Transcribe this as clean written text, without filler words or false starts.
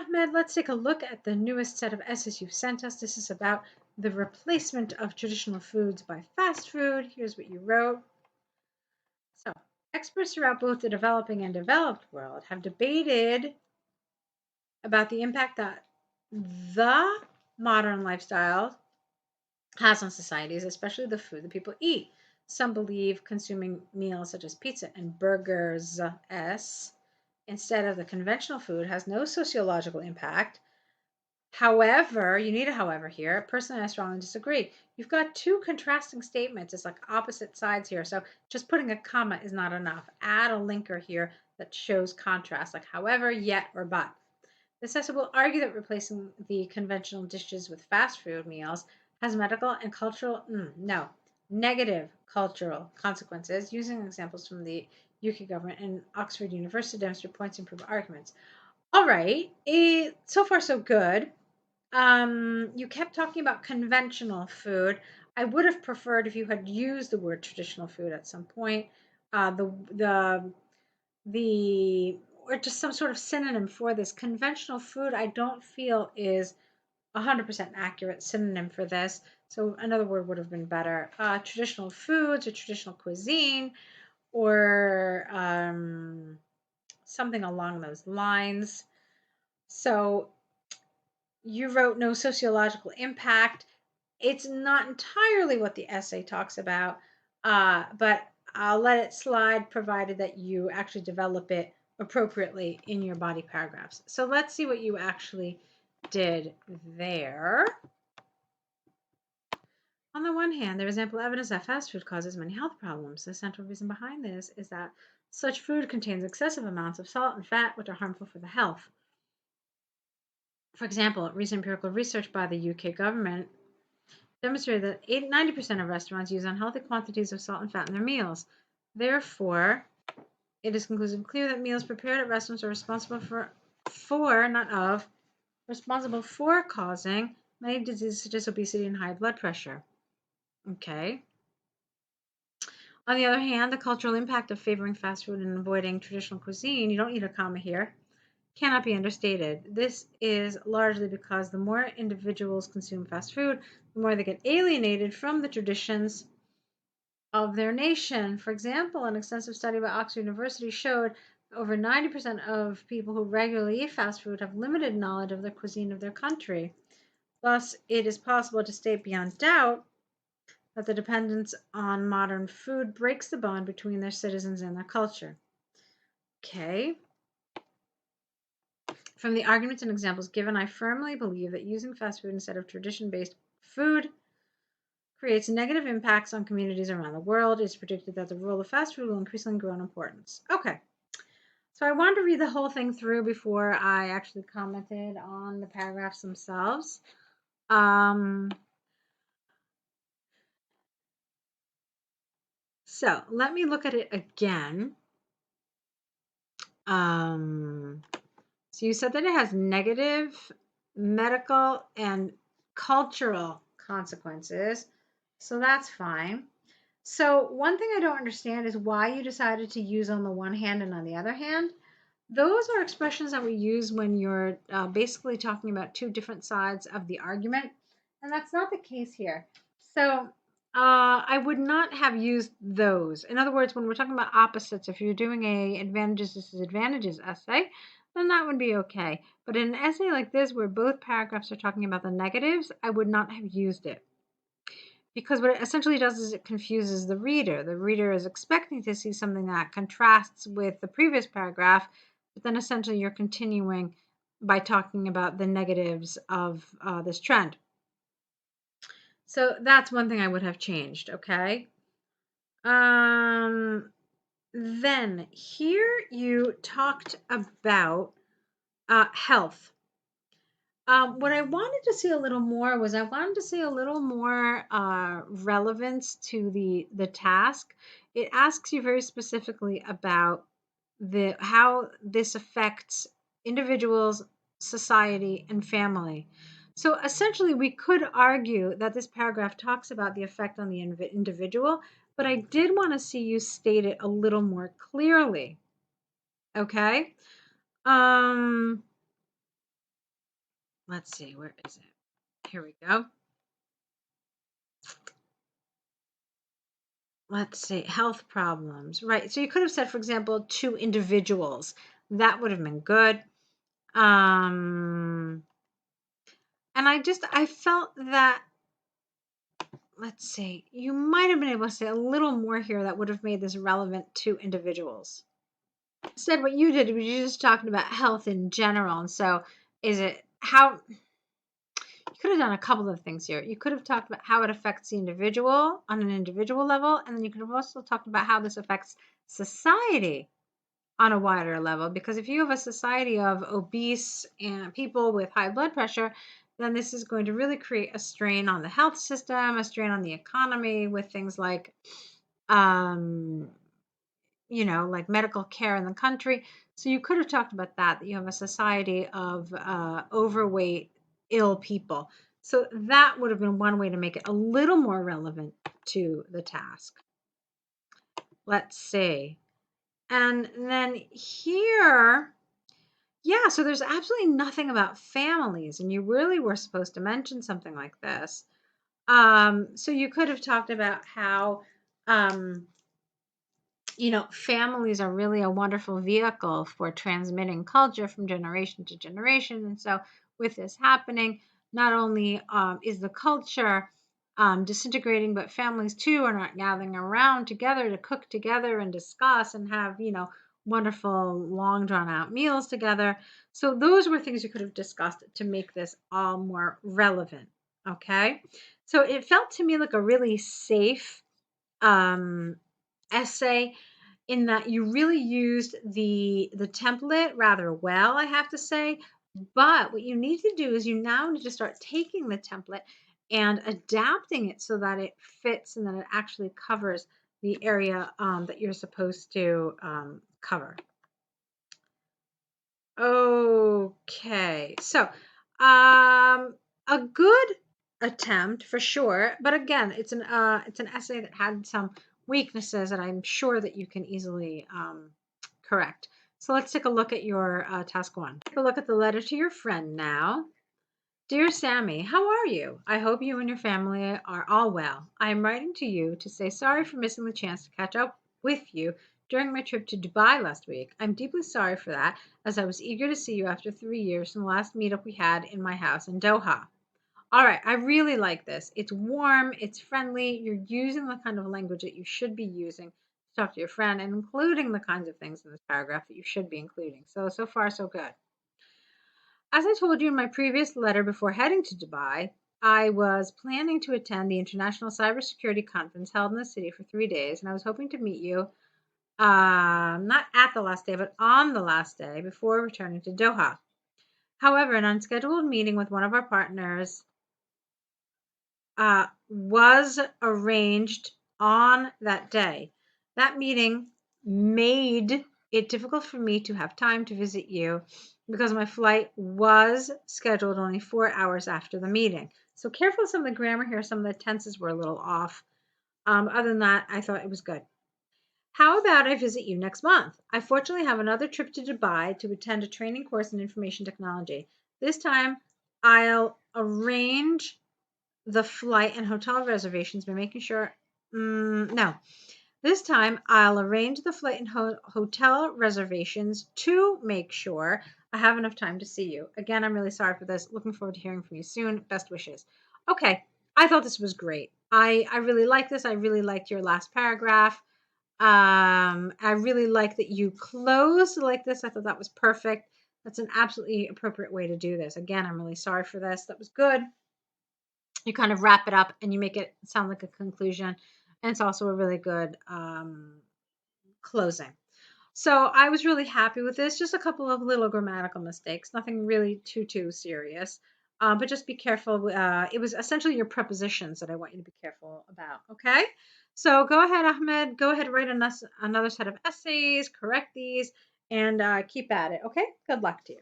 Ahmed, let's take a look at the newest set of essays you've sent us. This is about the replacement of traditional foods by fast food. Here's what you wrote. So, experts throughout both the developing and developed world have debated about the impact that the modern lifestyle has on societies, especially the food that people eat. Some believe consuming meals such as pizza and burgers instead of the conventional food has no sociological impact. However, you need a however here. Personally, I strongly disagree. You've got two contrasting statements. It's like opposite sides here. So just putting a comma is not enough. Add a linker here that shows contrast, like however, yet, or but. This essay will argue that replacing the conventional dishes with fast food meals has medical and cultural, negative cultural consequences, using examples from the UK government and Oxford University to demonstrate points and prove arguments. All right, so far so good. You kept talking about conventional food. I would have preferred if you had used the word traditional food at some point. The or just some sort of synonym for this. Conventional food, I don't feel is 100% accurate synonym for this. So another word would have been better. Traditional foods or traditional cuisine or something along those lines. So you wrote no sociological impact. It's not entirely what the essay talks about, but I'll let it slide provided that you actually develop it appropriately in your body paragraphs. So let's see what you actually did there. On the one hand, there is ample evidence that fast food causes many health problems. The central reason behind this is that such food contains excessive amounts of salt and fat, which are harmful for the health. For example, recent empirical research by the UK government demonstrated that 90% of restaurants use unhealthy quantities of salt and fat in their meals. Therefore, it is conclusively clear that meals prepared at restaurants are responsible for causing many diseases such as obesity and high blood pressure. Okay. On the other hand, the cultural impact of favoring fast food and avoiding traditional cuisine, you don't need a comma here, cannot be understated. This is largely because the more individuals consume fast food, the more they get alienated from the traditions of their nation. For example, an extensive study by Oxford University showed over 90% of people who regularly eat fast food have limited knowledge of the cuisine of their country. Thus, it is possible to state beyond doubt that the dependence on modern food breaks the bond between their citizens and their culture. Okay. From the arguments and examples given, I firmly believe that using fast food instead of tradition-based food creates negative impacts on communities around the world. It's predicted that the role of fast food will increasingly grow in importance. Okay. So I wanted to read the whole thing through before I actually commented on the paragraphs themselves. So let me look at it again. So you said that it has negative medical and cultural consequences. So that's fine. So one thing I don't understand is why you decided to use on the one hand and on the other hand. Those are expressions that we use when you're basically talking about two different sides of the argument, and that's not the case here. So I would not have used those. In other words, when we're talking about opposites, if you're doing a advantages disadvantages essay, then that would be okay. But in an essay like this, where both paragraphs are talking about the negatives, I would not have used it. Because what it essentially does is it confuses the reader. The reader is expecting to see something that contrasts with the previous paragraph, but then essentially you're continuing by talking about the negatives of this trend. So that's one thing I would have changed, okay? Then here you talked about health. What I wanted to see a little more was I wanted to see a little more relevance to the task. It asks you very specifically about how this affects individuals, society, and family. So essentially, we could argue that this paragraph talks about the effect on the individual, but I did want to see you state it a little more clearly. Okay. let's see, where is it? Here we go. Let's see, health problems. Right. So you could have said, for example, 2 individuals. That would have been good. And I felt that, let's see, you might have been able to say a little more here that would have made this relevant to individuals. Instead, what you did was you just talking about health in general. And so is it how you could have done a couple of things here. You could have talked about how it affects the individual on an individual level, and then you could have also talked about how this affects society on a wider level. Because if you have a society of obese and people with high blood pressure, then this is going to really create a strain on the health system, a strain on the economy with things like, like medical care in the country. So you could have talked about that you have a society of overweight, ill people. So that would have been one way to make it a little more relevant to the task. Let's see. And then here, yeah, so there's absolutely nothing about families, and you really were supposed to mention something like this. So you could have talked about how, families are really a wonderful vehicle for transmitting culture from generation to generation. And so, with this happening, not only is the culture disintegrating, but families too are not gathering around together to cook together and discuss and have, wonderful, long drawn out meals together. So, those were things you could have discussed to make this all more relevant. Okay. So, it felt to me like a really safe essay in that you really used the template rather well, I have to say. But what you need to do is you now need to start taking the template and adapting it so that it fits and that it actually covers the area that you're supposed to cover. Okay, so a good attempt for sure, but again, it's an essay that had some weaknesses that I'm sure that you can easily correct. So let's take a look at your task 1. Take a look at the letter to your friend now. Dear Sammy, how are you? I hope you and your family are all well. I am writing to you to say sorry for missing the chance to catch up with you during my trip to Dubai last week. I'm deeply sorry for that, as I was eager to see you after 3 years from the last meetup we had in my house in Doha. All right, I really like this. It's warm, it's friendly. You're using the kind of language that you should be using to talk to your friend and including the kinds of things in this paragraph that you should be including. So far, so good. As I told you in my previous letter before heading to Dubai, I was planning to attend the International Cybersecurity Conference held in the city for 3 days, and I was hoping to meet you not at the last day, but on the last day before returning to Doha. However, an unscheduled meeting with one of our partners was arranged on that day. That meeting made it difficult for me to have time to visit you because my flight was scheduled only 4 hours after the meeting. So careful with some of the grammar here. Some of the tenses were a little off. Other than that, I thought it was good. How about I visit you next month? I fortunately have another trip to Dubai to attend a training course in information technology. This time, I'll arrange the flight and hotel reservations by making sure. No, this time I'll arrange the flight and hotel reservations to make sure I have enough time to see you. Again, I'm really sorry for this. Looking forward to hearing from you soon. Best wishes. Okay, I thought this was great. I really like this. I really liked your last paragraph. I really like that you closed like this. I thought that was perfect. That's an absolutely appropriate way to do this. Again, I'm really sorry for this. That was good. You kind of wrap it up and you make it sound like a conclusion. And it's also a really good closing. So I was really happy with this. Just a couple of little grammatical mistakes, nothing really too serious. But just be careful. It was essentially your prepositions that I want you to be careful about. Okay. So go ahead, Ahmed. Go ahead, write another set of essays, correct these, and keep at it. Okay. Good luck to you.